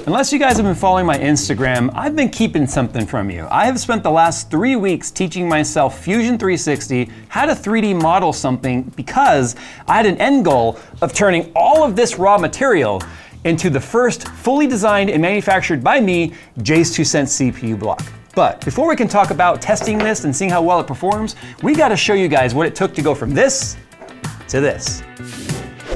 Unless you guys have been following my Instagram, I've been keeping something from you. I have spent the last 3 weeks teaching myself Fusion 360, how to 3D model something, because I had an end goal of turning all of this raw material into the first fully designed and manufactured by me JayzTwoCents CPU block. But before we can talk about testing this and seeing how well it performs, we gotta show you guys what it took to go from this to this.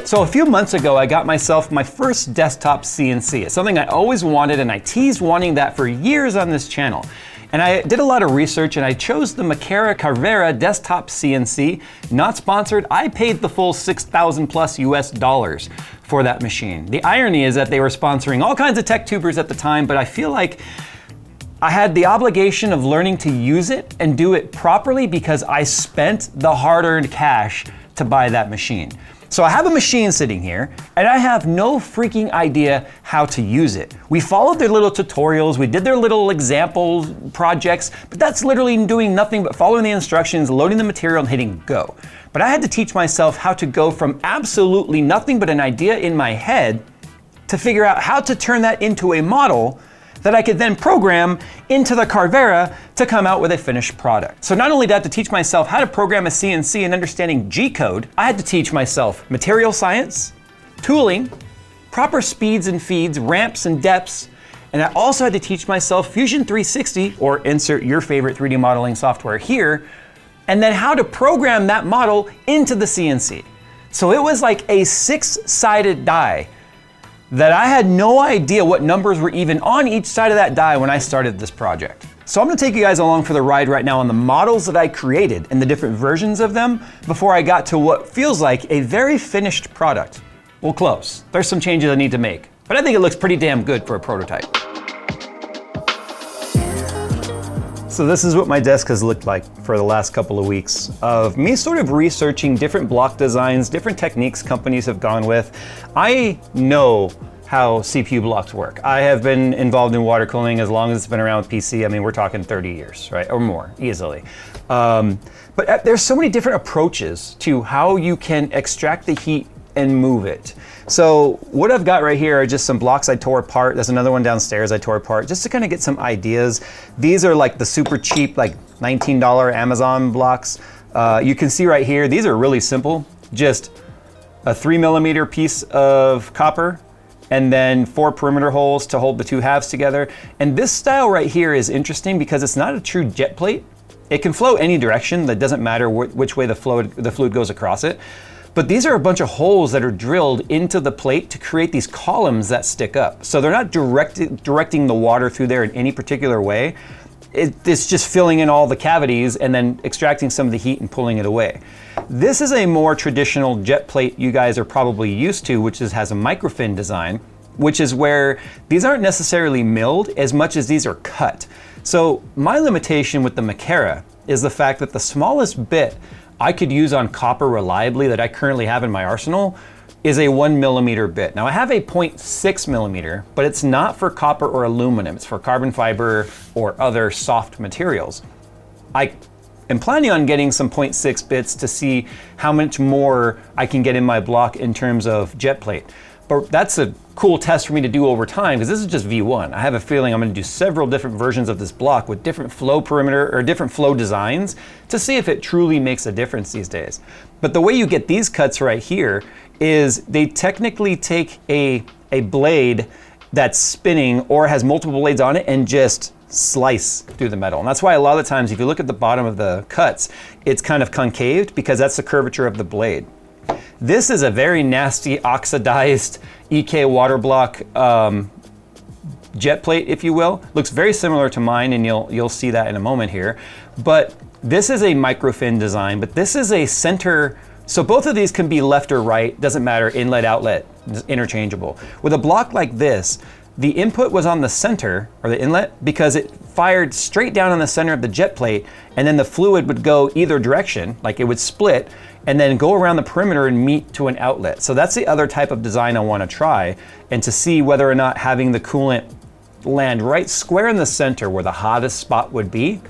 So a few months ago, I got myself my first desktop CNC. It's something I always wanted, and I teased wanting that for years on this channel. And I did a lot of research, and I chose the Makera Carvera desktop CNC. Not sponsored, I paid the full $6,000+ US for that machine. The irony is that they were sponsoring all kinds of tech tubers at the time, but I feel like I had the obligation of learning to use it and do it properly because I spent the hard-earned cash to buy that machine. So I have a machine sitting here, and I have no freaking idea how to use it. We followed their little tutorials, we did their little example projects, but that's literally doing nothing but following the instructions, loading the material, and hitting go. But I had to teach myself how to go from absolutely nothing but an idea in my head to figure out how to turn that into a model that I could then program into the Carvera to come out with a finished product. So not only did I have to teach myself how to program a CNC and understanding G-code, I had to teach myself material science, tooling, proper speeds and feeds, ramps and depths, and I also had to teach myself Fusion 360, or insert your favorite 3D modeling software here, and then how to program that model into the CNC. So it was like a 6-sided die that I had no idea what numbers were even on each side of that die when I started this project. So I'm gonna take you guys along for the ride right now on the models that I created and the different versions of them before I got to what feels like a very finished product. Well, close. There's some changes I need to make, but I think it looks pretty damn good for a prototype. So this is what my desk has looked like for the last couple of weeks of me sort of researching different block designs, different techniques companies have gone with. I know how CPU blocks work. I have been involved in water cooling as long as it's been around with PC. I mean, we're talking 30 years, right? Or more, easily. But there's so many different approaches to how you can extract the heat and move it. So what I've got right here are just some blocks I tore apart. There's another one downstairs I tore apart just to kind of get some ideas. These are like the super cheap, like $19 Amazon blocks. You can see right here, these are really simple. Just a 3mm piece of copper and then 4 perimeter holes to hold the 2 halves together. And this style right here is interesting because it's not a true jet plate. It can flow any direction. That doesn't matter which way the fluid goes across it. But these are a bunch of holes that are drilled into the plate to create these columns that stick up. So they're not directing the water through there in any particular way. It's just filling in all the cavities and then extracting some of the heat and pulling it away. This is a more traditional jet plate you guys are probably used to, which has a microfin design, which is where these aren't necessarily milled as much as these are cut. So my limitation with the Makera is the fact that the smallest bit I could use on copper reliably that I currently have in my arsenal is a 1mm bit. Now I have a 0.6mm, but it's not for copper or aluminum. It's for carbon fiber or other soft materials. I am planning on getting some 0.6 bits to see how much more I can get in my block in terms of jet plate. But that's a cool test for me to do over time because this is just V1. I have a feeling I'm going to do several different versions of this block with different flow perimeter or different flow designs to see if it truly makes a difference these days. But the way you get these cuts right here is they technically take a blade that's spinning or has multiple blades on it and just slice through the metal. And that's why a lot of the times if you look at the bottom of the cuts, it's kind of concaved because that's the curvature of the blade. This is a very nasty oxidized EK water block jet plate, if you will. Looks very similar to mine, and you'll see that in a moment here. But this is a microfin design, but this is a center. So both of these can be left or right, doesn't matter, inlet, outlet, interchangeable. With a block like this, the input was on the center, or the inlet, because it fired straight down on the center of the jet plate, and then the fluid would go either direction, like it would split, and then go around the perimeter and meet to an outlet. So that's the other type of design I want to try, and to see whether or not having the coolant land right square in the center where the hottest spot would be,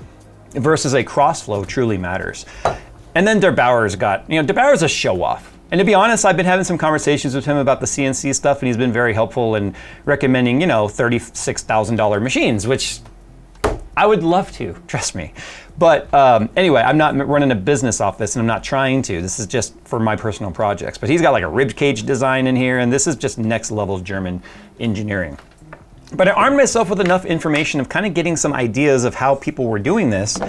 versus a cross flow truly matters. And then Der Bauer's got, Der Bauer's a show off. And to be honest, I've been having some conversations with him about the CNC stuff, and he's been very helpful in recommending, $36,000 machines, which I would love to, trust me. But anyway, I'm not running a business off this, and I'm not trying to. This is just for my personal projects. But he's got like a rib cage design in here, and this is just next level German engineering. But I armed myself with enough information of kind of getting some ideas of how people were doing this,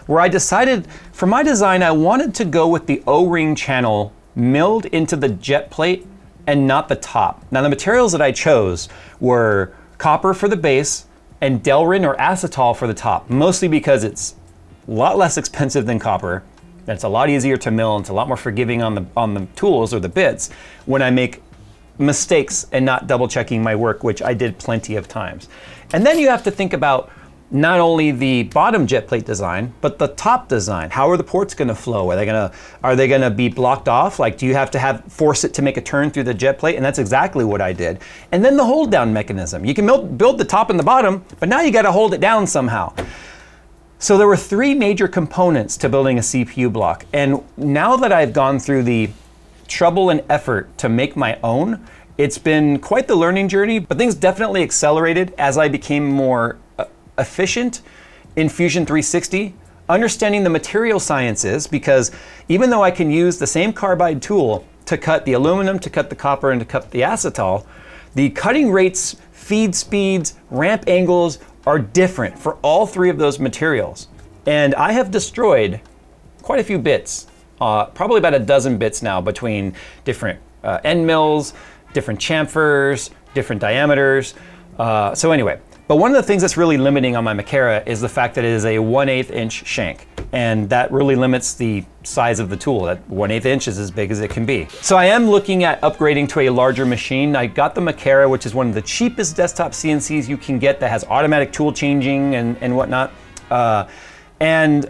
where I decided for my design, I wanted to go with the O-ring channel milled into the jet plate and not the top. Now the materials that I chose were copper for the base and Delrin or acetal for the top, mostly because it's a lot less expensive than copper. It's a lot easier to mill, and it's a lot more forgiving on the tools or the bits when I make mistakes and not double checking my work, which I did plenty of times. And then you have to think about not only the bottom jet plate design, but the top design. How are the ports gonna flow? Are they gonna be blocked off? Like, do you have to force it to make a turn through the jet plate? And that's exactly what I did. And then the hold down mechanism. You can build the top and the bottom, but now you gotta hold it down somehow. So there were 3 major components to building a CPU block. And now that I've gone through the trouble and effort to make my own, it's been quite the learning journey, but things definitely accelerated as I became more efficient in Fusion 360, understanding the material sciences, because even though I can use the same carbide tool to cut the aluminum, to cut the copper, and to cut the acetal, the cutting rates, feed speeds, ramp angles are different for all 3 of those materials. And I have destroyed quite a few bits, probably about a dozen bits now between different end mills, different chamfers, different diameters. So anyway, but one of the things that's really limiting on my Macara is the fact that it is a 1/8 inch shank. And that really limits the size of the tool. That 1/8 inch is as big as it can be. So I am looking at upgrading to a larger machine. I got the Macara, which is one of the cheapest desktop CNCs you can get that has automatic tool changing and whatnot. And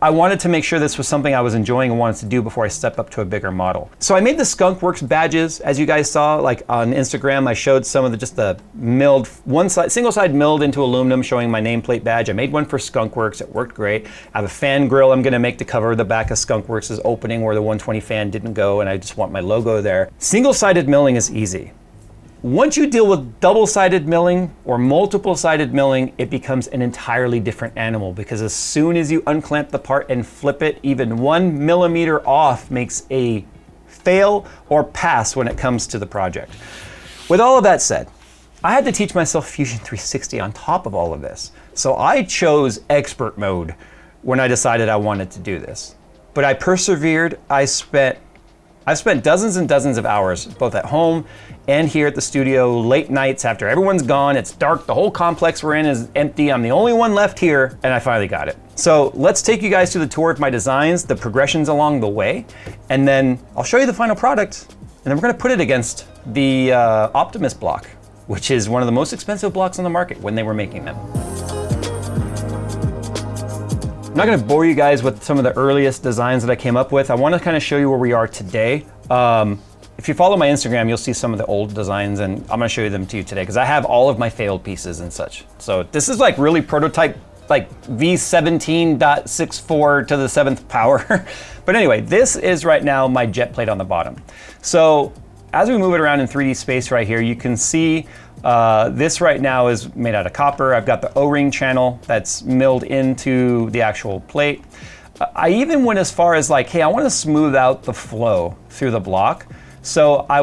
I wanted to make sure this was something I was enjoying and wanted to do before I step up to a bigger model. So I made the Skunkworks badges, as you guys saw, like on Instagram. I showed some of the milled, single side milled into aluminum, showing my nameplate badge. I made one for Skunkworks, it worked great. I have a fan grill I'm gonna make to cover the back of Skunkworks' opening where the 120 fan didn't go, and I just want my logo there. Single-sided milling is easy. Once you deal with double-sided milling or multiple-sided milling, it becomes an entirely different animal, because as soon as you unclamp the part and flip it, even 1 millimeter off makes a fail or pass when it comes to the project. With all of that said, I had to teach myself Fusion 360 on top of all of this. So I chose expert mode when I decided I wanted to do this. But I persevered. I've spent dozens and dozens of hours, both at home and here at the studio, late nights after everyone's gone, it's dark, the whole complex we're in is empty, I'm the only one left here, and I finally got it. So let's take you guys through the tour of my designs, the progressions along the way, and then I'll show you the final product, and then we're gonna put it against the Optimus block, which is one of the most expensive blocks on the market when they were making them. I'm not gonna bore you guys with some of the earliest designs that I came up with. I wanna kind of show you where we are today. If you follow my Instagram, you'll see some of the old designs, and I'm gonna show you them to you today, because I have all of my failed pieces and such. So this is like really prototype, like V17.64 to the 7th power. But anyway, this is right now my jet plate on the bottom. So as we move it around in 3D space right here, you can see this right now is made out of copper. I've got the O-ring channel that's milled into the actual plate. I even went as far as like, hey, I want to smooth out the flow through the block. So I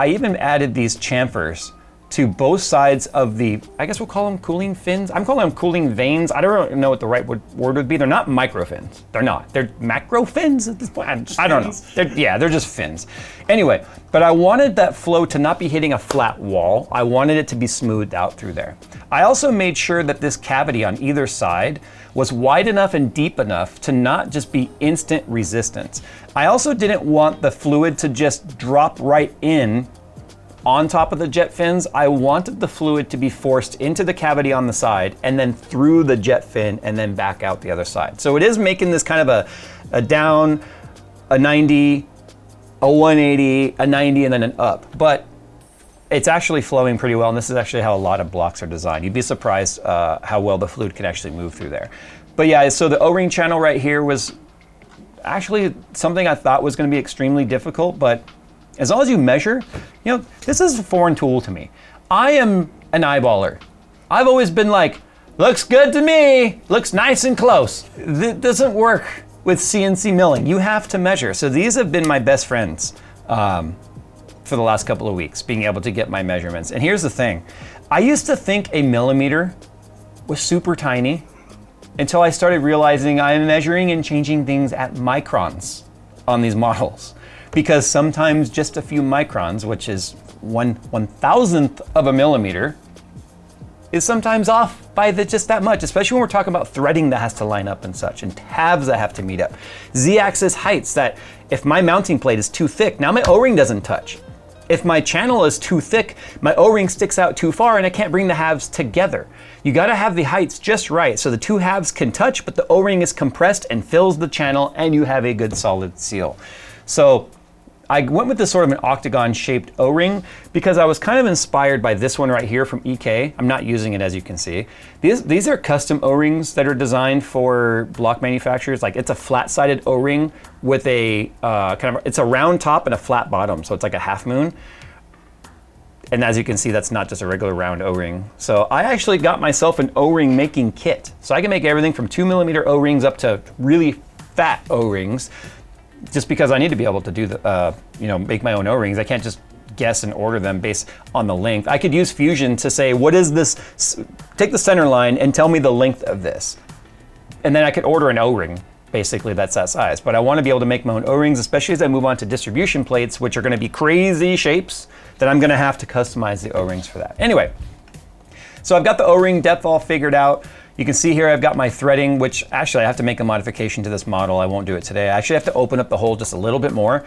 even added these chamfers to both sides of the, I guess we'll call them cooling fins. I'm calling them cooling vanes. I don't really know what the right word would be. They're not micro fins. They're not. They're macro fins at this point. I don't know. They're just fins. Anyway, but I wanted that flow to not be hitting a flat wall. I wanted it to be smoothed out through there. I also made sure that this cavity on either side was wide enough and deep enough to not just be instant resistance. I also didn't want the fluid to just drop right in on top of the jet fins. I wanted the fluid to be forced into the cavity on the side and then through the jet fin and then back out the other side. So it is making this kind of a down, a 90, a 180, a 90, and then an up. But it's actually flowing pretty well, and this is actually how a lot of blocks are designed. You'd be surprised how well the fluid can actually move through there. But yeah, so the O-ring channel right here was actually something I thought was gonna be extremely difficult, but As long as you measure, you know, this is a foreign tool to me. I am an eyeballer. I've always been like, looks good to me, looks nice and close. That doesn't work with CNC milling. You have to measure. So these have been my best friends for the last couple of weeks, being able to get my measurements. And here's the thing. I used to think a millimeter was super tiny until I started realizing I'm measuring and changing things at microns on these models. Because sometimes just a few microns, which is 1/1000th of a millimeter, is sometimes off by just that much, especially when we're talking about threading that has to line up and such, and tabs that have to meet up. Z-axis heights that if my mounting plate is too thick, now my O-ring doesn't touch. If my channel is too thick, my O-ring sticks out too far and I can't bring the halves together. You gotta have the heights just right so the two halves can touch, but the O-ring is compressed and fills the channel and you have a good solid seal. So I went with this sort of an octagon shaped O-ring because I was kind of inspired by this one right here from EK. I'm not using it, as you can see. These are custom O-rings that are designed for block manufacturers. Like, it's a flat-sided O-ring with a it's a round top and a flat bottom. So it's like a half moon. And as you can see, that's not just a regular round O-ring. So I actually got myself an O-ring making kit. So I can make everything from 2mm O-rings up to really fat O-rings, just because I need to be able to do the, make my own O-rings. I can't just guess and order them based on the length. I could use Fusion to say, what is this? Take the center line and tell me the length of this. And then I could order an O-ring, basically that's that size. But I want to be able to make my own O-rings, especially as I move on to distribution plates, which are going to be crazy shapes that I'm going to have to customize the O-rings for that. Anyway, so I've got the O-ring depth all figured out. You can see here I've got my threading, which actually I have to make a modification to this model. I won't do it today. I actually have to open up the hole just a little bit more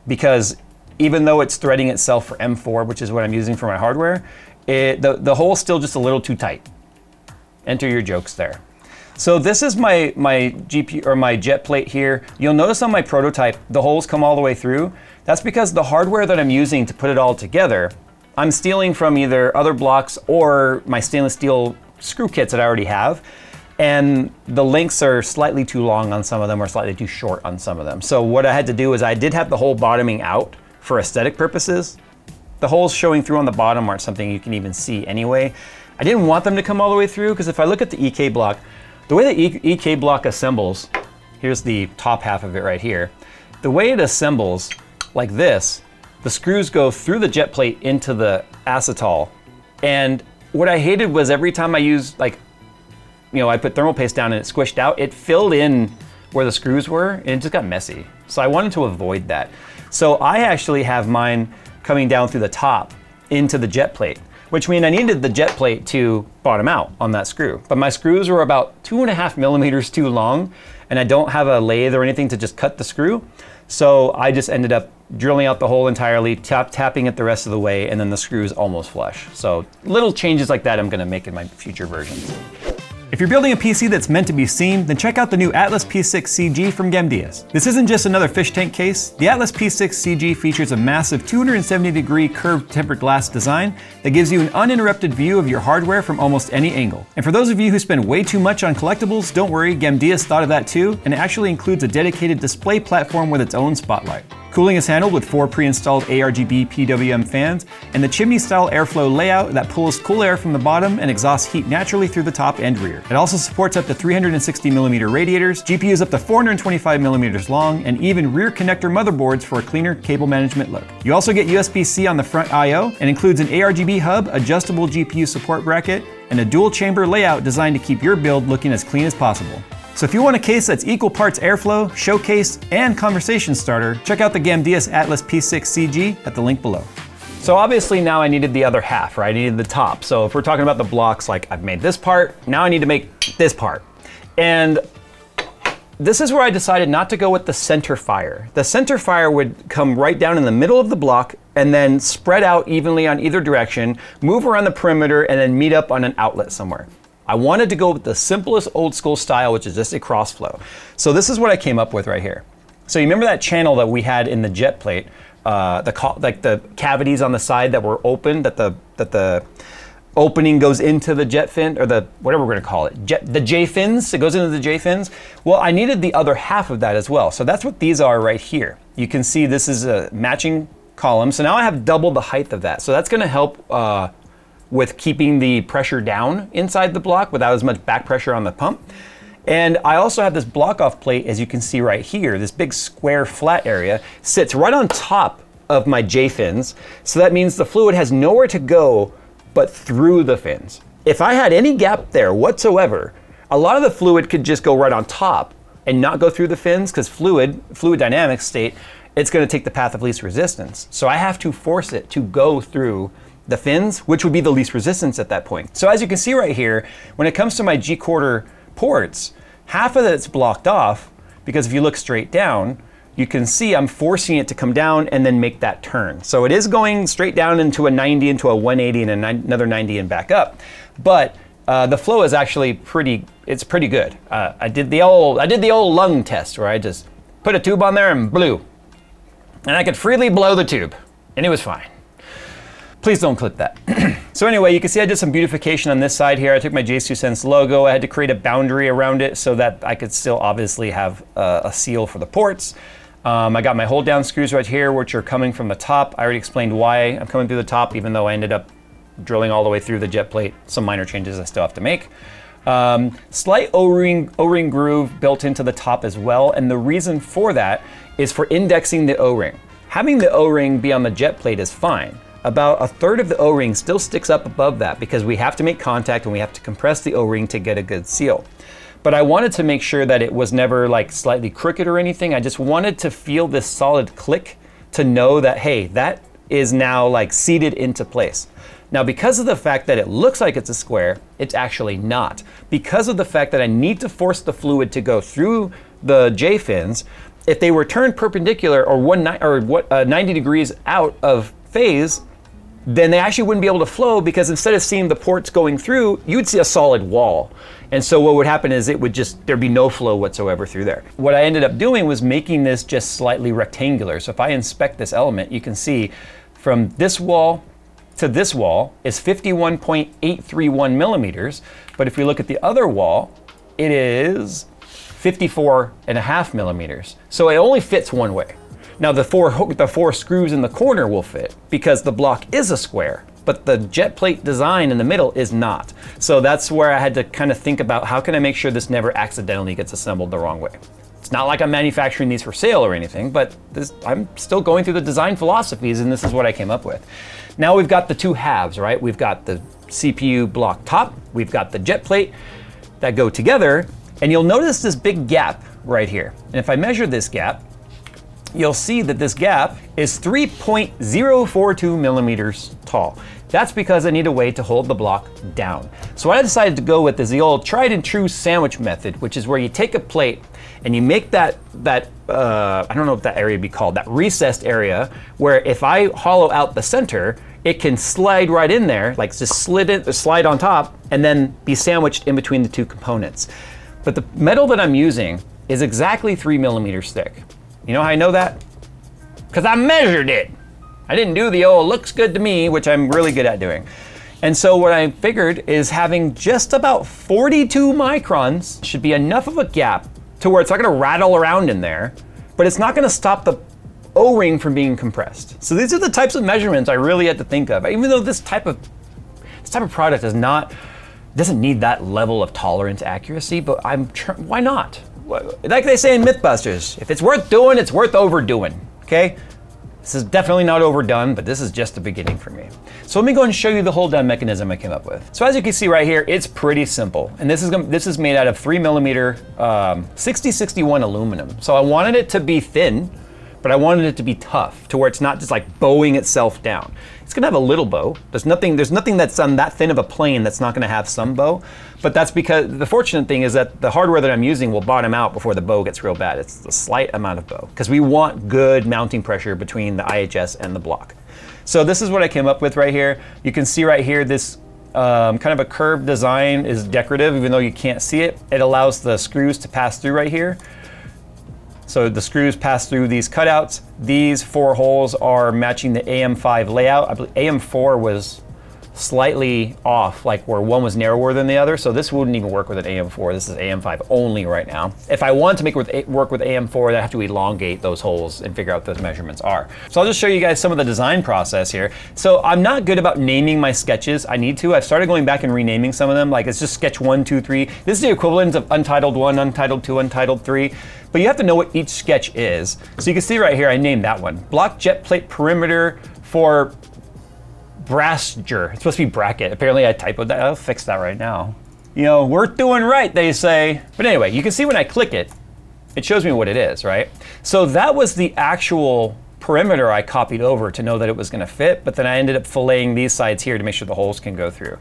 because even though it's threading itself for M4, which is what I'm using for my hardware, the hole's still just a little too tight. Enter your jokes there. So this is my GPU or my jet plate here. You'll notice on my prototype, the holes come all the way through. That's because the hardware that I'm using to put it all together, I'm stealing from either other blocks or my stainless steel screw kits that I already have, and the lengths are slightly too long on some of them or slightly too short on some of them. So what I had to do is I did have the hole bottoming out for aesthetic purposes. The holes showing through on the bottom aren't something you can even see anyway. I didn't want them to come all the way through because if I look at the EK block, the way the EK block assembles, here's the top half of it right here. The way it assembles like this, the screws go through the jet plate into the acetal, and what I hated was every time I used, I put thermal paste down and it squished out, it filled in where the screws were and it just got messy. So I wanted to avoid that. So I actually have mine coming down through the top into the jet plate, which means I needed the jet plate to bottom out on that screw. But my screws were about 2.5mm too long and I don't have a lathe or anything to just cut the screw. So I just ended up drilling out the hole entirely, tapping it the rest of the way, and then the screws almost flush. So little changes like that I'm gonna make in my future versions. If you're building a PC that's meant to be seen, then check out the new Atlas P6 CG from JayzTwoCents. This isn't just another fish tank case. The Atlas P6 CG features a massive 270-degree curved tempered glass design that gives you an uninterrupted view of your hardware from almost any angle. And for those of you who spend way too much on collectibles, don't worry, JayzTwoCents thought of that too, and it actually includes a dedicated display platform with its own spotlight. Cooling is handled with 4 pre-installed ARGB PWM fans and the chimney-style airflow layout that pulls cool air from the bottom and exhausts heat naturally through the top and rear. It also supports up to 360mm radiators, GPUs up to 425mm long, and even rear connector motherboards for a cleaner cable management look. You also get USB-C on the front I/O and includes an ARGB hub, adjustable GPU support bracket, and a dual chamber layout designed to keep your build looking as clean as possible. So if you want a case that's equal parts airflow, showcase, and conversation starter, check out the JayzTwoCents Atlas P6 CG at the link below. So obviously now I needed the other half, right? I needed the top. So if we're talking about the blocks, like I've made this part, now I need to make this part. And this is where I decided not to go with the center fire. The center fire would come right down in the middle of the block and then spread out evenly on either direction, move around the perimeter, and then meet up on an outlet somewhere. I wanted to go with the simplest old school style, which is just a cross flow. So this is what I came up with right here. So you remember that channel that we had in the jet plate, like the cavities on the side that were open, that the opening goes into the jet fin, or the, whatever we're gonna call it, the J fins, it goes into the J fins. Well, I needed the other half of that as well. So that's what these are right here. You can see this is a matching column. So now I have double the height of that. So that's gonna help with keeping the pressure down inside the block without as much back pressure on the pump. And I also have this block off plate, as you can see right here, this big square flat area sits right on top of my J fins. So that means the fluid has nowhere to go but through the fins. If I had any gap there whatsoever, a lot of the fluid could just go right on top and not go through the fins, because fluid dynamics state it's gonna take the path of least resistance. So I have to force it to go through the fins, which would be the least resistance at that point. So as you can see right here, when it comes to my G-quarter ports, half of it's blocked off, because if you look straight down, you can see I'm forcing it to come down and then make that turn. So it is going straight down into a 90, into a 180, and another 90 and back up. But the flow is actually pretty good. I did the old lung test where I just put a tube on there and blew. And I could freely blow the tube, and it was fine. Please don't clip that. So anyway, you can see I did some beautification on this side here. I took my JayzTwoCents logo. I had to create a boundary around it so that I could still obviously have a seal for the ports. I got my hold down screws right here, which are coming from the top. I already explained why I'm coming through the top, even though I ended up drilling all the way through the jet plate. Some minor changes I still have to make. Slight O-ring groove built into the top as well. And the reason for that is for indexing the O-ring. Having the O-ring be on the jet plate is fine. About a third of the O-ring still sticks up above that because we have to make contact and we have to compress the O-ring to get a good seal. But I wanted to make sure that it was never like slightly crooked or anything. I just wanted to feel this solid click to know that, hey, that is now like seated into place. Now, because of the fact that it looks like it's a square, it's actually not. Because of the fact that I need to force the fluid to go through the J fins, if they were turned perpendicular or 90 degrees out of phase, then they actually wouldn't be able to flow, because instead of seeing the ports going through, you'd see a solid wall. And so what would happen is there'd be no flow whatsoever through there. What I ended up doing was making this just slightly rectangular. So if I inspect this element, you can see from this wall to this wall is 51.831 millimeters. But if we look at the other wall, it is 54.5 millimeters. So it only fits one way. Now the four screws in the corner will fit because the block is a square, but the jet plate design in the middle is not. So that's where I had to kind of think about how can I make sure this never accidentally gets assembled the wrong way. It's not like I'm manufacturing these for sale or anything, but I'm still going through the design philosophies, and this is what I came up with. Now we've got the two halves, right? We've got the CPU block top, we've got the jet plate that go together, and you'll notice this big gap right here. And if I measure this gap, you'll see that this gap is 3.042 millimeters tall. That's because I need a way to hold the block down. So what I decided to go with is the old tried and true sandwich method, which is where you take a plate and you make that I don't know what that area would be called, that recessed area, where if I hollow out the center, it can slide right in there, like just slide on top, and then be sandwiched in between the two components. But the metal that I'm using is exactly 3 millimeters thick. You know how I know that? Because I measured it. I didn't do the old looks good to me, which I'm really good at doing. And so what I figured is having just about 42 microns should be enough of a gap to where it's not gonna rattle around in there, but it's not gonna stop the O-ring from being compressed. So these are the types of measurements I really had to think of. Even though this type of product doesn't need that level of tolerance accuracy, but why not? Like they say in Mythbusters, if it's worth doing, it's worth overdoing, okay? This is definitely not overdone, but this is just the beginning for me. So let me go and show you the hold down mechanism I came up with. So as you can see right here, it's pretty simple. And this is made out of 3 millimeter 6061 aluminum. So I wanted it to be thin, but I wanted it to be tough to where it's not just like bowing itself down. It's gonna have a little bow. There's nothing that's on that thin of a plane that's not gonna have some bow, but that's because the fortunate thing is that the hardware that I'm using will bottom out before the bow gets real bad. It's a slight amount of bow, because we want good mounting pressure between the IHS and the block. So this is what I came up with right here. You can see right here, this kind of a curved design is decorative, even though you can't see it. It allows the screws to pass through right here. So the screws pass through these cutouts. These 4 holes are matching the AM5 layout. I believe AM4 was slightly off, like where one was narrower than the other. So this wouldn't even work with an AM4. This is AM5 only right now. If I want to make it work with AM4, I have to elongate those holes and figure out what those measurements are. So I'll just show you guys some of the design process here. So I'm not good about naming my sketches. I need to. I've started going back and renaming some of them. Like it's just sketch 1, 2, 3. This is the equivalent of Untitled 1, Untitled 2, Untitled 3. But you have to know what each sketch is. So you can see right here, I named that one. Block jet plate perimeter for Brasger. It's supposed to be bracket. Apparently I typoed that. I'll fix that right now. You know, we're doing right, they say. But anyway, you can see when I click it, it shows me what it is, right? So that was the actual perimeter I copied over to know that it was gonna fit, but then I ended up filleting these sides here to make sure the holes can go through.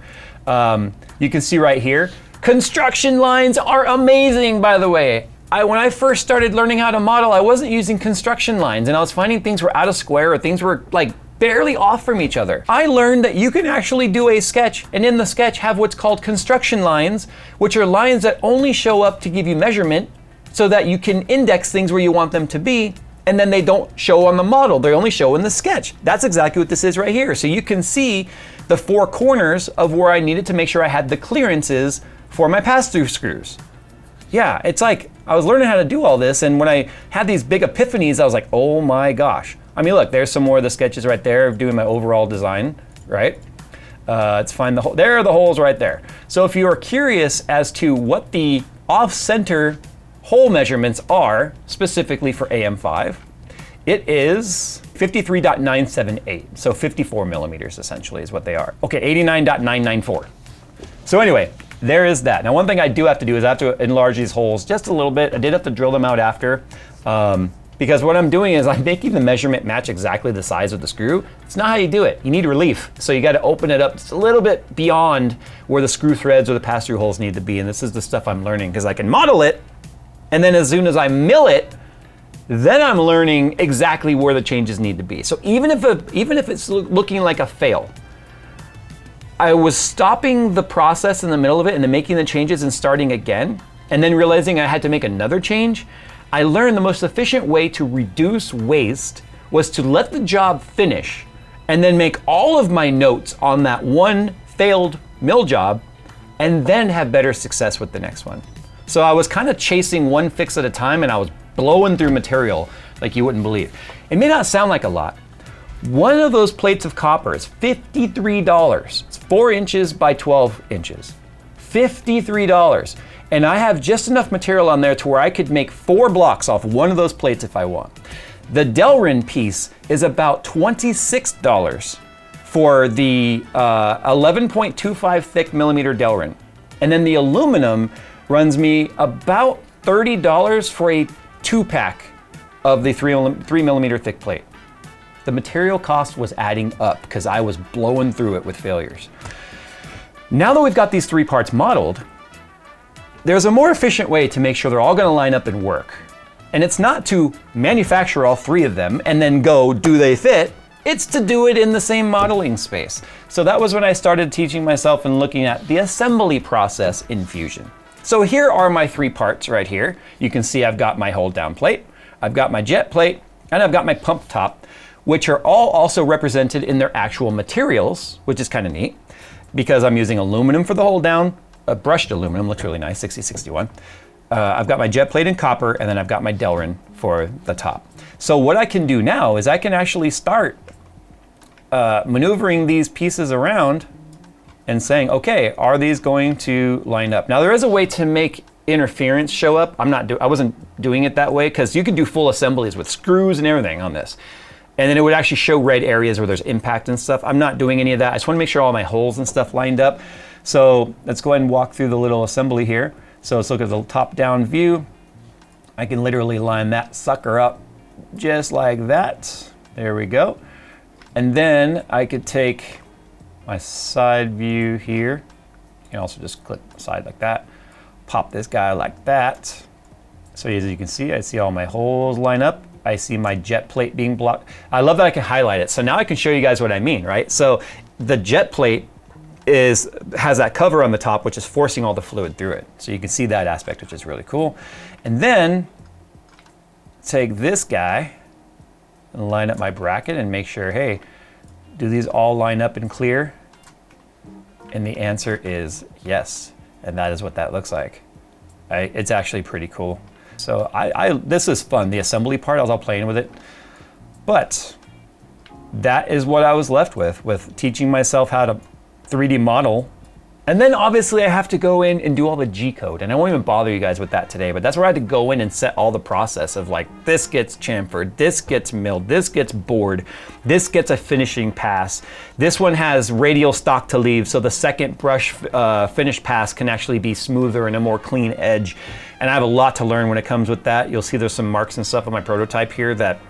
You can see right here, construction lines are amazing, by the way. When I first started learning how to model, I wasn't using construction lines, and I was finding things were out of square or things were like barely off from each other. I learned that you can actually do a sketch, and in the sketch have what's called construction lines, which are lines that only show up to give you measurement so that you can index things where you want them to be, and then they don't show on the model, they only show in the sketch. That's exactly what this is right here. So you can see the 4 corners of where I needed to make sure I had the clearances for my pass-through screws. Yeah, it's like, I was learning how to do all this, and when I had these big epiphanies, I was like, oh my gosh. I mean, look, there's some more of the sketches right there of doing my overall design, right? Let's find the hole. There are the holes right there. So if you are curious as to what the off-center hole measurements are, specifically for AM5, it is 53.978. So 54 millimeters essentially is what they are. Okay, 89.994. So anyway, there is that. Now, one thing I do have to do is I have to enlarge these holes just a little bit. I did have to drill them out after. Because what I'm doing is I'm making the measurement match exactly the size of the screw. It's not how you do it. You need relief. So you got to open it up just a little bit beyond where the screw threads or the pass-through holes need to be. And this is the stuff I'm learning because I can model it. And then as soon as I mill it, then I'm learning exactly where the changes need to be. So even if it's looking like a fail, I was stopping the process in the middle of it and then making the changes and starting again, and then realizing I had to make another change. I learned the most efficient way to reduce waste was to let the job finish and then make all of my notes on that one failed mill job and then have better success with the next one. So I was kind of chasing one fix at a time, and I was blowing through material like you wouldn't believe. It may not sound like a lot. One of those plates of copper is $53. It's 4 inches by 12 inches. $53. And I have just enough material on there to where I could make 4 blocks off one of those plates if I want. The Delrin piece is about $26 for the 11.25 thick millimeter Delrin. And then the aluminum runs me about $30 for a 2-pack of the 3 millimeter thick plate. The material cost was adding up because I was blowing through it with failures. Now that we've got these 3 parts modeled, there's a more efficient way to make sure they're all going to line up and work. And it's not to manufacture all 3 of them and then go, do they fit? It's to do it in the same modeling space. So that was when I started teaching myself and looking at the assembly process in Fusion. So here are my 3 parts right here. You can see I've got my hold down plate, I've got my jet plate, and I've got my pump top, which are all also represented in their actual materials, which is kind of neat because I'm using aluminum for the hold down, brushed aluminum, looks really nice, 6061. I've got my jet plate in copper, and then I've got my Delrin for the top. So what I can do now is I can actually start maneuvering these pieces around and saying, okay, are these going to line up? Now there is a way to make interference show up. I wasn't doing it that way because you can do full assemblies with screws and everything on this. And then it would actually show red areas where there's impact and stuff. I'm not doing any of that. I just want to make sure all my holes and stuff lined up. So let's go ahead and walk through the little assembly here. So let's look at the top-down view. I can literally line that sucker up just like that. There we go. And then I could take my side view here. You can also just click side like that. Pop this guy like that. So as you can see, I see all my holes line up. I see my jet plate being blocked. I love that I can highlight it. So now I can show you guys what I mean, right? So the jet plate has that cover on the top, which is forcing all the fluid through it. So you can see that aspect, which is really cool. And then take this guy and line up my bracket and make sure, hey, do these all line up and clear? And the answer is yes. And that is what that looks like. It's actually pretty cool. So this is fun. The assembly part, I was all playing with it. But that is what I was left with teaching myself how to 3D model. And then obviously I have to go in and do all the G code. And I won't even bother you guys with that today, but that's where I had to go in and set all the process of like, this gets chamfered, this gets milled, this gets bored, this gets a finishing pass. This one has radial stock to leave, so the second brush finish pass can actually be smoother and a more clean edge. And I have a lot to learn when it comes with that. You'll see there's some marks and stuff on my prototype here that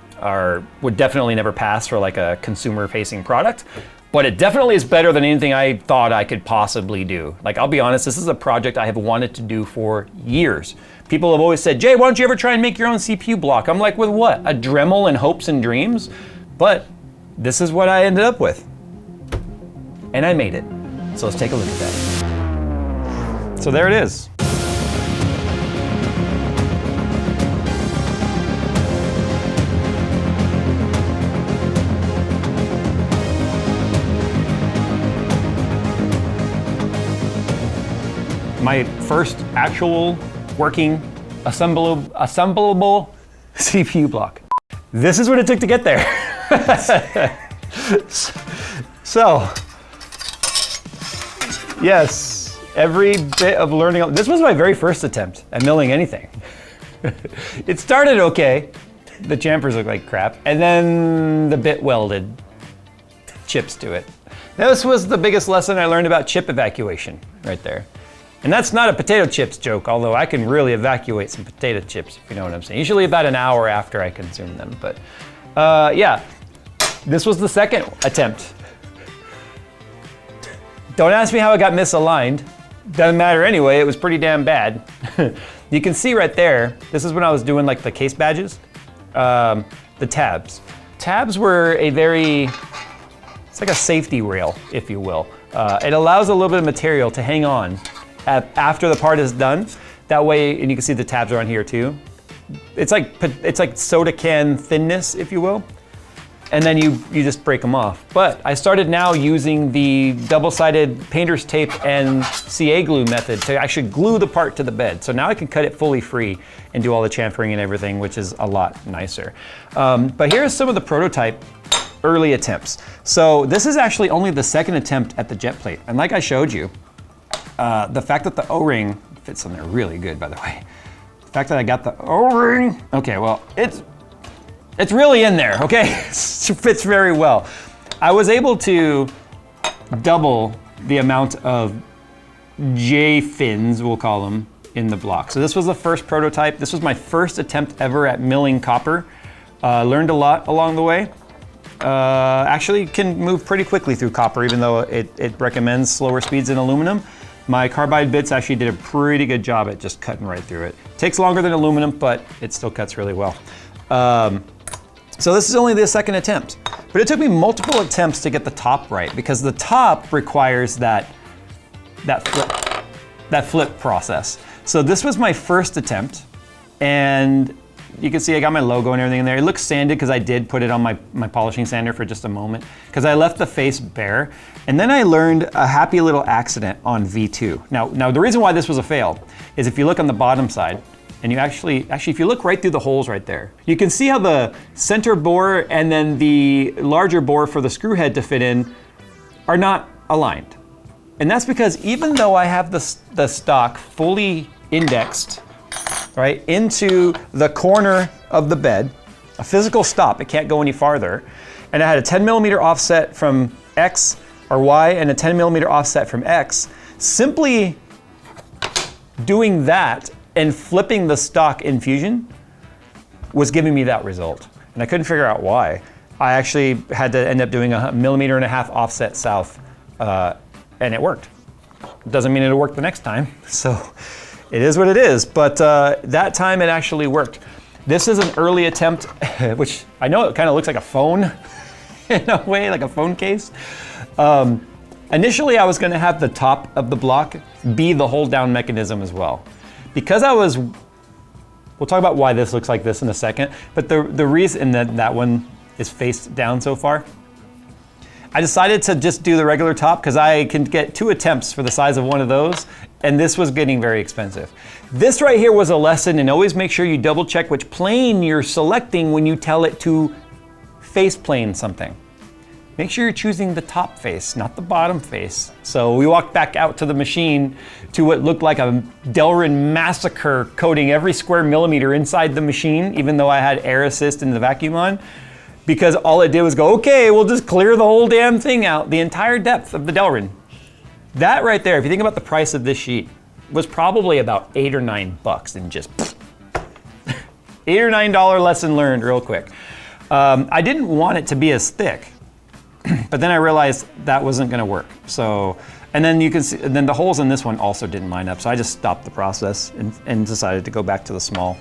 would definitely never pass for like a consumer facing product. But it definitely is better than anything I thought I could possibly do. Like, I'll be honest, this is a project I have wanted to do for years. People have always said, Jay, why don't you ever try and make your own CPU block? I'm like, with what? A Dremel and hopes and dreams? But this is what I ended up with. And I made it. So let's take a look at that. So there it is. My first actual working assemblable CPU block. This is what it took to get there. So, yes, every bit of learning. This was my very first attempt at milling anything. It started okay. The chamfers look like crap. And then the bit welded chips to it. This was the biggest lesson I learned about chip evacuation right there. And that's not a potato chips joke, although I can really evacuate some potato chips, if you know what I'm saying. Usually about an hour after I consume them, but yeah. This was the second attempt. Don't ask me how it got misaligned. Doesn't matter anyway, it was pretty damn bad. You can see right there, this is when I was doing like the case badges, the tabs. Tabs were it's like a safety rail, if you will. It allows a little bit of material to hang on after the part is done. That way, and you can see the tabs are on here too. It's like soda can thinness, if you will. And then you just break them off. But I started now using the double-sided painter's tape and CA glue method to actually glue the part to the bed. So now I can cut it fully free and do all the chamfering and everything, which is a lot nicer. But here's some of the prototype early attempts. So this is actually only the second attempt at the jet plate. And like I showed you, the fact that the O-ring fits on there really good, by the way. The fact that I got the O-ring, okay, well, it's really in there, okay? It fits very well. I was able to double the amount of J fins, we'll call them, in the block. So this was the first prototype. This was my first attempt ever at milling copper. Learned a lot along the way. Actually can move pretty quickly through copper, even though it recommends slower speeds than aluminum. My carbide bits actually did a pretty good job at just cutting right through it. Takes longer than aluminum, but it still cuts really well. So this is only the second attempt, but it took me multiple attempts to get the top right, because the top requires that flip process. So this was my first attempt, and you can see I got my logo and everything in there. It looks sanded because I did put it on my polishing sander for just a moment, because I left the face bare. And then I learned a happy little accident on V2. Now the reason why this was a fail is if you look on the bottom side, and you actually if you look right through the holes right there, you can see how the center bore and then the larger bore for the screw head to fit in are not aligned. And that's because even though I have the stock fully indexed, right, into the corner of the bed, a physical stop, it can't go any farther, and I had a 10mm offset from X or Y and a 10mm offset from X, simply doing that and flipping the stock in Fusion was giving me that result. And I couldn't figure out why. I actually had to end up doing 1.5 millimeters offset south, and it worked. Doesn't mean it'll work the next time, so it is what it is, but that time it actually worked. This is an early attempt, which I know it kind of looks like a phone in a way, like a phone case. Initially, I was going to have the top of the block be the hold down mechanism as well. Because we'll talk about why this looks like this in a second, but the reason that one is face down so far, I decided to just do the regular top because I can get 2 attempts for the size of one of those, and this was getting very expensive. This right here was a lesson, and always make sure you double check which plane you're selecting when you tell it to face plane something. Make sure you're choosing the top face, not the bottom face. So we walked back out to the machine to what looked like a Delrin massacre, coating every square millimeter inside the machine, even though I had air assist and the vacuum on. Because all it did was go, okay, we'll just clear the whole damn thing out, the entire depth of the Delrin. That right there, if you think about the price of this sheet, was probably about $8 or $9 and just $8 or $9 lesson learned real quick. I didn't want it to be as thick, but then I realized that wasn't gonna work. So, and then you can see, then the holes in this one also didn't line up, so I just stopped the process and decided to go back to the small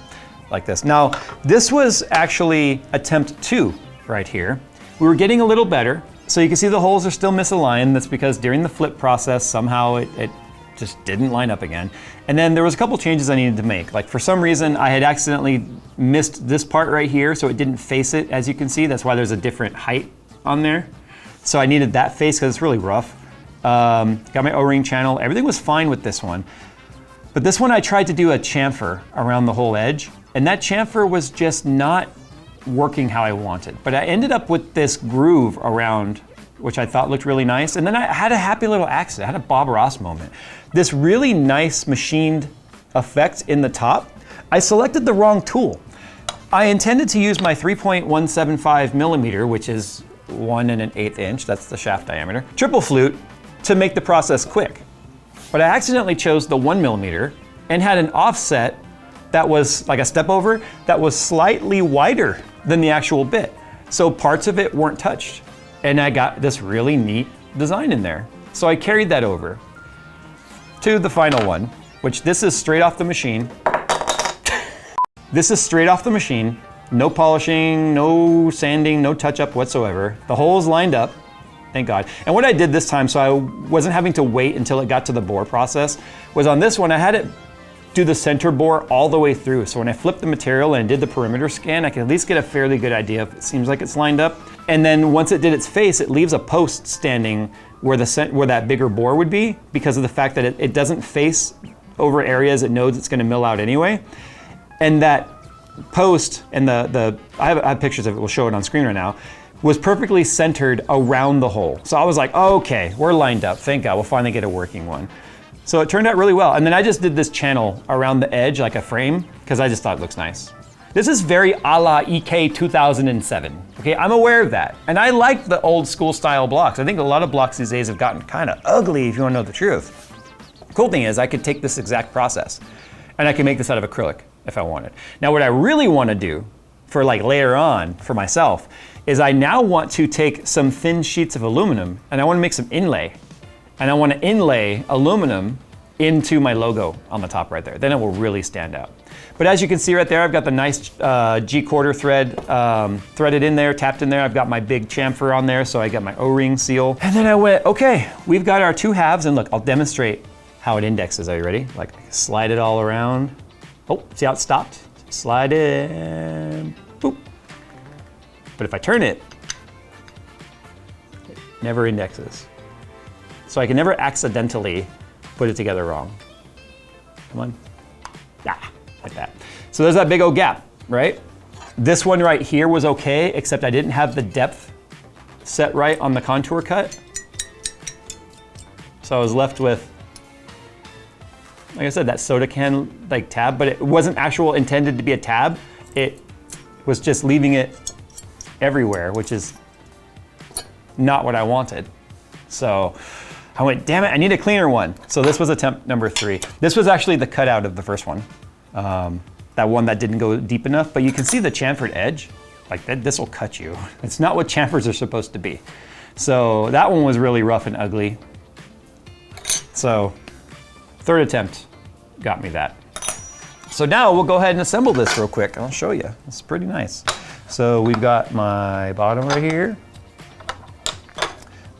like this. Now, this was actually attempt 2. Right here. We were getting a little better. So you can see the holes are still misaligned. That's because during the flip process, somehow it just didn't line up again. And then there was a couple changes I needed to make. Like for some reason, I had accidentally missed this part right here, so it didn't face it, as you can see. That's why there's a different height on there. So I needed that face because it's really rough. Got my O-ring channel. Everything was fine with this one. But this one I tried to do a chamfer around the whole edge, and that chamfer was just not working how I wanted. But I ended up with this groove around, which I thought looked really nice. And then I had a happy little accident. I had a Bob Ross moment. This really nice machined effect in the top, I selected the wrong tool. I intended to use my 3.175 millimeter, which is 1 1/8 inch, that's the shaft diameter, triple flute to make the process quick. But I accidentally chose the 1 millimeter and had an offset that was like a step over that was slightly wider than the actual bit. So parts of it weren't touched. And I got this really neat design in there. So I carried that over to the final one, which this is straight off the machine. This is straight off the machine. No polishing, no sanding, no touch up whatsoever. The holes lined up, thank God. And what I did this time, so I wasn't having to wait until it got to the bore process, was on this one, I had it do the center bore all the way through. So when I flipped the material and did the perimeter scan, I could at least get a fairly good idea if it seems like it's lined up. And then once it did its face, it leaves a post standing where that bigger bore would be, because of the fact that it doesn't face over areas it knows it's gonna mill out anyway. And that post, and I have pictures of it, we'll show it on screen right now, was perfectly centered around the hole. So I was like, oh, okay, we're lined up, thank God, we'll finally get a working one. So it turned out really well. And then I just did this channel around the edge like a frame, because I just thought it looks nice. This is very a la EK 2007. Okay, I'm aware of that. And I like the old school style blocks. I think a lot of blocks these days have gotten kind of ugly, if you want to know the truth. Cool thing is I could take this exact process and I can make this out of acrylic if I wanted. Now what I really want to do for like later on for myself is I now want to take some thin sheets of aluminum and I want to make some inlay. And I want to inlay aluminum into my logo on the top right there. Then it will really stand out. But as you can see right there, I've got the nice G-quarter thread threaded in there, tapped in there. I've got my big chamfer on there, so I got my O-ring seal. And then I went, okay, we've got our 2 halves, and look, I'll demonstrate how it indexes. Are you ready? Like, slide it all around. Oh, see how it stopped? Slide it, boop. But if I turn it, it never indexes. So I can never accidentally put it together wrong. Come on. Yeah, like that. So there's that big old gap, right? This one right here was okay, except I didn't have the depth set right on the contour cut. So I was left with, like I said, that soda can like tab, but it wasn't actual intended to be a tab. It was just leaving it everywhere, which is not what I wanted. So I went, damn it, I need a cleaner one. So this was attempt number 3. This was actually the cutout of the first one. That one that didn't go deep enough, but you can see the chamfered edge. Like this will cut you. It's not what chamfers are supposed to be. So that one was really rough and ugly. So 3rd attempt got me that. So now we'll go ahead and assemble this real quick and I'll show you. It's pretty nice. So we've got my bottom right here.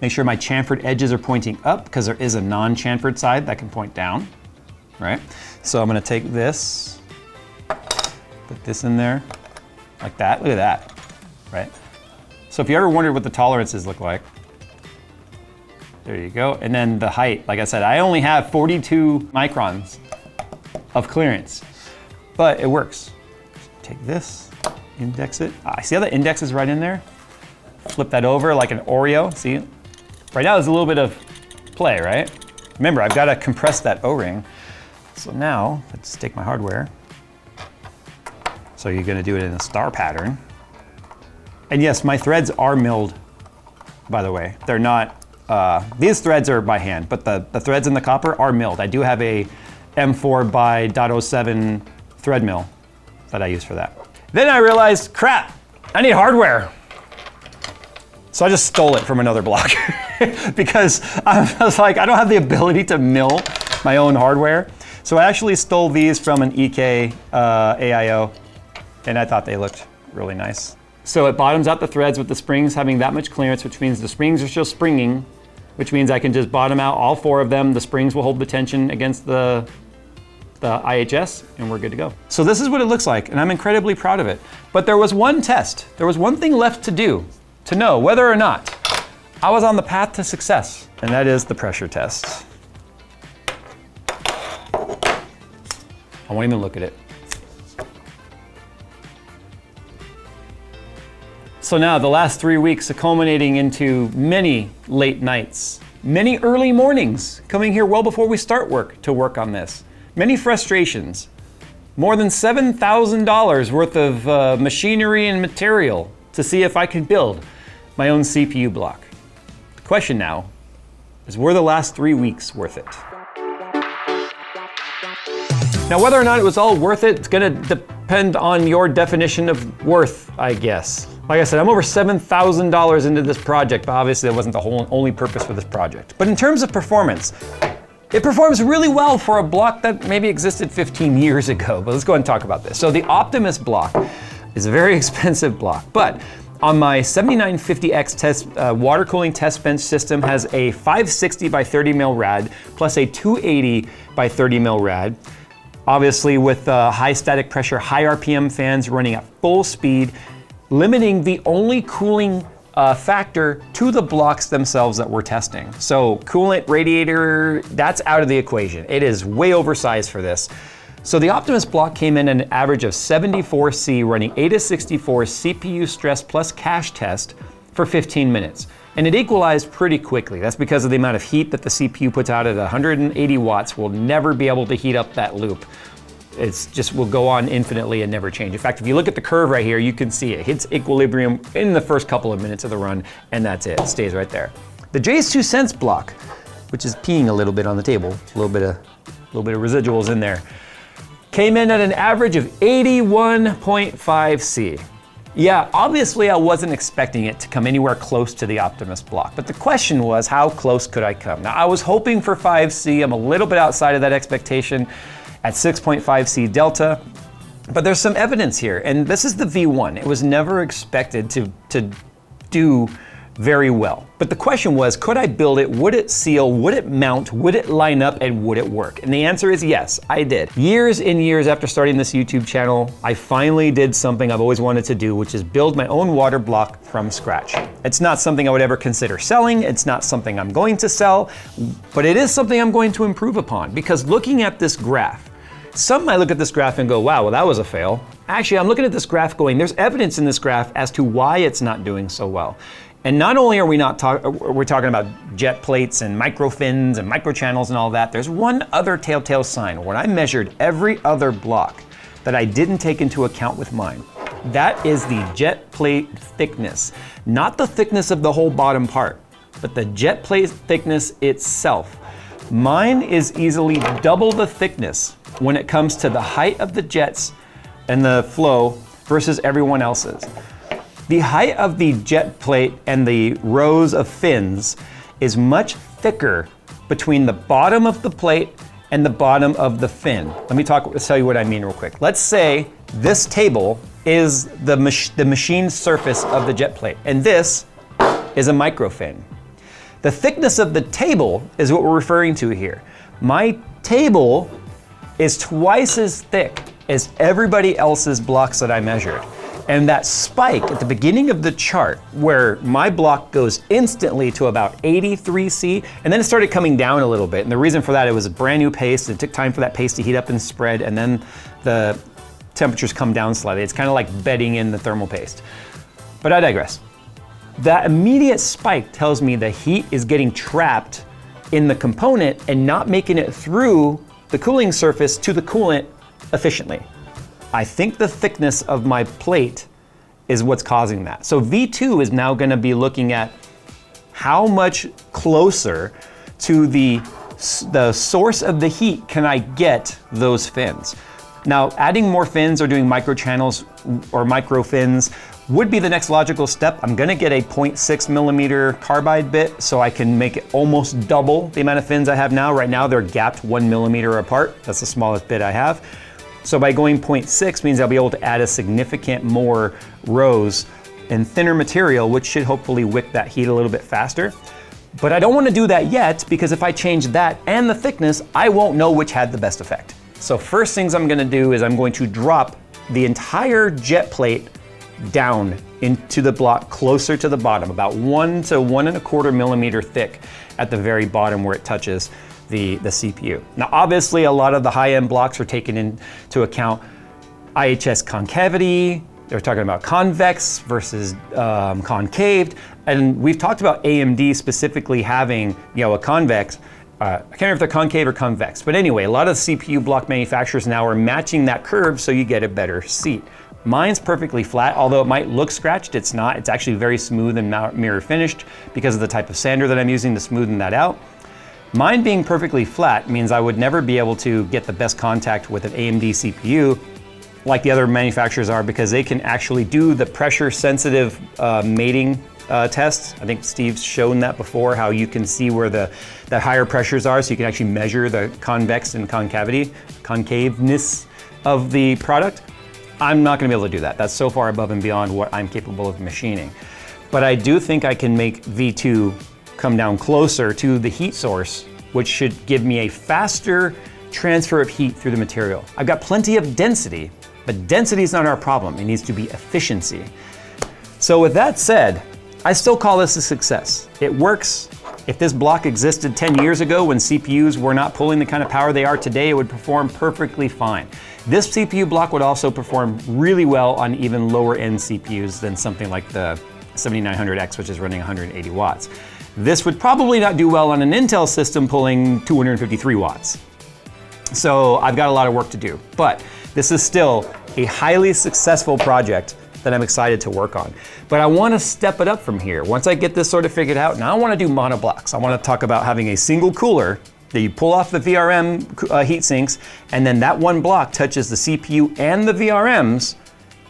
Make sure my chamfered edges are pointing up because there is a non-chamfered side that can point down, right? So I'm gonna take this, put this in there, like that. Look at that, right? So if you ever wondered what the tolerances look like, There you go. And then the height, like I said, I only have 42 microns of clearance, but it works. Take this, index it. I see how the index is right in there? Flip that over like an Oreo, see? Right now there's a little bit of play, right? Remember, I've got to compress that O-ring. So now, let's take my hardware. So you're gonna do it in a star pattern. And yes, my threads are milled, by the way. They're not, these threads are by hand, but the threads in the copper are milled. I do have a M4 by .07 thread mill that I use for that. Then I realized, crap, I need hardware. So I just stole it from another block because I was like, I don't have the ability to mill my own hardware. So I actually stole these from an EK AIO, and I thought they looked really nice. So it bottoms out the threads with the springs having that much clearance, which means the springs are still springing, which means I can just bottom out all 4 of them. The springs will hold the tension against the IHS, and we're good to go. So this is what it looks like, and I'm incredibly proud of it. But there was one test. There was one thing left to do to know whether or not I was on the path to success, and that is the pressure test. I won't even look at it. So now the last 3 weeks are culminating into many late nights, many early mornings, coming here well before we start work to work on this. Many frustrations, more than $7,000 worth of machinery and material to see if I can build my own CPU block. The question now is, were the last 3 weeks worth it? Now, whether or not it was all worth it, it's gonna depend on your definition of worth, I guess. Like I said, I'm over $7,000 into this project, but obviously that wasn't the only purpose for this project. But in terms of performance, it performs really well for a block that maybe existed 15 years ago. But let's go ahead and talk about this. So the Optimus block is a very expensive block, but on my 7950X test, water cooling test bench system has a 560 by 30 mil rad plus a 280 by 30 mil rad. Obviously with high static pressure, high RPM fans running at full speed, limiting the only cooling factor to the blocks themselves that we're testing. So coolant, radiator, that's out of the equation. It is way oversized for this. So the Optimus block came in at an average of 74C running 8-64 CPU stress plus cache test for 15 minutes. And it equalized pretty quickly. That's because of the amount of heat that the CPU puts out at 180 watts. We'll never be able to heat up that loop. It's just will go on infinitely and never change. In fact, if you look at the curve right here, you can see it hits equilibrium in the first couple of minutes of the run, and that's it. It stays right there. The JayzTwoCents block, which is peeing a little bit on the table, a little bit of residuals in there, came in at an average of 81.5C. Yeah, obviously I wasn't expecting it to come anywhere close to the Optimus block, but the question was, how close could I come? Now, I was hoping for 5C. I'm a little bit outside of that expectation at 6.5C delta, but there's some evidence here, and this is the V1. It was never expected to do very well. But the question was, could I build it? Would it seal? Would it mount? Would it line up? And would it work? And the answer is yes, I did. Years and years after starting this YouTube channel, I finally did something I've always wanted to do, which is build my own water block from scratch. It's not something I would ever consider selling. It's not something I'm going to sell, but it is something I'm going to improve upon, because looking at this graph, some might look at this graph and go, wow, well, that was a fail. Actually, I'm looking at this graph going, there's evidence in this graph as to why it's not doing so well. And not only are we we're talking about jet plates and micro fins and micro channels and all that, there's one other telltale sign. When I measured every other block that I didn't take into account with mine, that is the jet plate thickness. Not the thickness of the whole bottom part, but the jet plate thickness itself. Mine is easily double the thickness when it comes to the height of the jets and the flow versus everyone else's. The height of the jet plate and the rows of fins is much thicker between the bottom of the plate and the bottom of the fin. Let's tell you what I mean real quick. Let's say this table is the machined surface of the jet plate, and this is a microfin. The thickness of the table is what we're referring to here. My table is twice as thick as everybody else's blocks that I measured. And that spike at the beginning of the chart where my block goes instantly to about 83C, and then it started coming down a little bit. And the reason for that, it was a brand new paste. It took time for that paste to heat up and spread, and then the temperatures come down slightly. It's kind of like bedding in the thermal paste. But I digress. That immediate spike tells me the heat is getting trapped in the component and not making it through the cooling surface to the coolant efficiently. I think the thickness of my plate is what's causing that. So V2 is now gonna be looking at how much closer to the source of the heat can I get those fins. Now, adding more fins or doing micro channels or micro fins would be the next logical step. I'm gonna get a 0.6 millimeter carbide bit so I can make it almost double the amount of fins I have now. Right now, they're gapped 1 millimeter apart. That's the smallest bit I have. So by going 0.6 means I'll be able to add a significant more rows in thinner material, which should hopefully wick that heat a little bit faster. But I don't want to do that yet, because if I change that and the thickness, I won't know which had the best effect. So first things I'm going to do is I'm going to drop the entire jet plate down into the block closer to the bottom, about 1 to 1.25 millimeter thick at the very bottom where it touches the CPU. Now, obviously, a lot of the high-end blocks are taking into account IHS concavity. They're talking about convex versus concaved. And we've talked about AMD specifically having, a convex. I can't remember if they're concave or convex. But anyway, a lot of CPU block manufacturers now are matching that curve so you get a better seat. Mine's perfectly flat, although it might look scratched, it's not. It's actually very smooth and mirror finished because of the type of sander that I'm using to smoothen that out. Mine being perfectly flat means I would never be able to get the best contact with an AMD CPU like the other manufacturers are, because they can actually do the pressure sensitive mating tests. I think Steve's shown that before, how you can see where the higher pressures are, so you can actually measure the convex and concaveness of the product. I'm not gonna be able to do that. That's so far above and beyond what I'm capable of machining. But I do think I can make V2 come down closer to the heat source, which should give me a faster transfer of heat through the material. I've got plenty of density, but density is not our problem. It needs to be efficiency. So with that said, I still call this a success. It works. If this block existed 10 years ago when CPUs were not pulling the kind of power they are today, it would perform perfectly fine. This CPU block would also perform really well on even lower end CPUs than something like the 7900X, which is running 180 watts. This would probably not do well on an Intel system pulling 253 watts. So I've got a lot of work to do, but this is still a highly successful project that I'm excited to work on. But I want to step it up from here. Once I get this sort of figured out, now I want to do monoblocks. I want to talk about having a single cooler that you pull off the VRM heat sinks, and then that one block touches the CPU and the VRMs,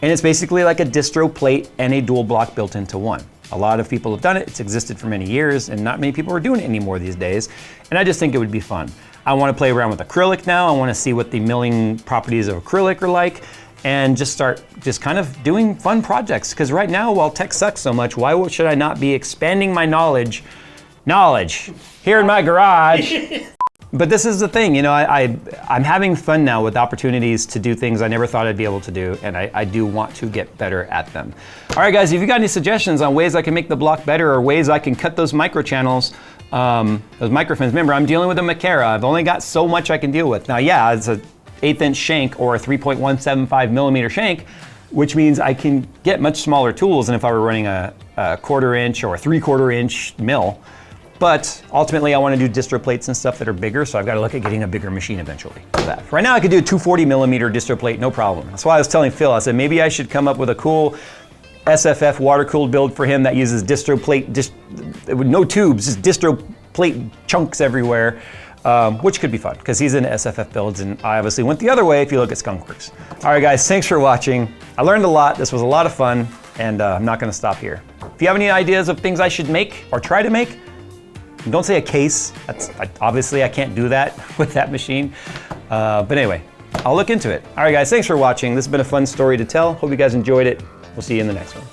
and it's basically like a distro plate and a dual block built into one. A lot of people have done it. It's existed for many years, and not many people are doing it anymore these days. And I just think it would be fun. I want to play around with acrylic now. I want to see what the milling properties of acrylic are like, and just start kind of doing fun projects. Because right now, while tech sucks so much, why should I not be expanding my knowledge here in my garage? But this is the thing, I'm having fun now with opportunities to do things I never thought I'd be able to do, and I do want to get better at them. All right, guys, if you got any suggestions on ways I can make the block better, or ways I can cut those micro channels, those micro fins, remember, I'm dealing with a Makera. I've only got so much I can deal with. Now, yeah, it's an 1/8 inch shank or a 3.175 millimeter shank, which means I can get much smaller tools than if I were running a 1/4 inch or a 3/4 inch mill. But ultimately, I want to do distro plates and stuff that are bigger, so I've got to look at getting a bigger machine eventually for that. Right now, I could do a 240 millimeter distro plate, no problem. That's why I was telling Phil, I said maybe I should come up with a cool SFF water-cooled build for him that uses distro plate, with no tubes, just distro plate chunks everywhere, which could be fun, because he's into SFF builds, and I obviously went the other way if you look at Skunkworks. All right, guys, thanks for watching. I learned a lot. This was a lot of fun, and I'm not going to stop here. If you have any ideas of things I should make or try to make, don't say a case. Obviously, I can't do that with that machine. But anyway, I'll look into it. All right, guys, thanks for watching. This has been a fun story to tell. Hope you guys enjoyed it. We'll see you in the next one.